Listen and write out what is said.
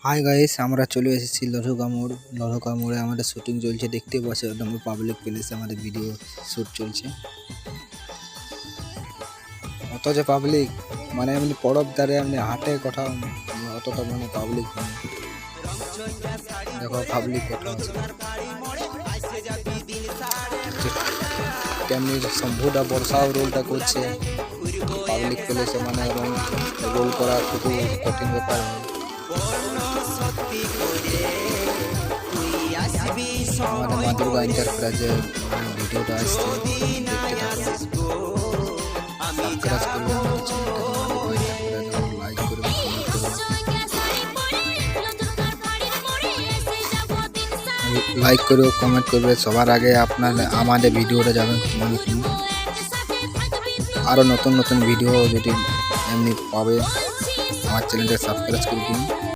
Hi guys, আমরা চলে এসেছি লড়কা মোড়। লড়কা মোড়ে আমাদের শুটিং চলছে, দেখতে পাচ্ছি একদম পাবলিক প্লেসে আমাদের ভিডিও শ্যুট চলছে। অত যে পাবলিক মানে এমনি পরব দ্বারে এমনি হাটে কোথাও অতটা মানে পাবলিক নেই। দেখো পাবলিক কোথাও আছে তেমনি শম্ভুটা বর্ষাও রোলটা করছে পাবলিক প্লেসে, মানে রোল করা খুবই কঠিন ব্যাপার। আমাদের মা দুর্গা এন্টারপ্রাইজের ভিডিওটা আসছে, দেখতে থাকো। সাবস্ক্রাইব করবে আমাদের চ্যানেলটা মা দুর্গা এন্টারপ্রাইজ, লাইক করবে, কমেন্ট করবে। লাইক করবে, কমেন্ট করবে। সবার আগে আপনার আমাদের ভিডিওটা যাবেন মনে করুন। আরও নতুন নতুন ভিডিও যদি এমনি পাবে আমার চ্যানেলটা সাবস্ক্রাইব করে দিন।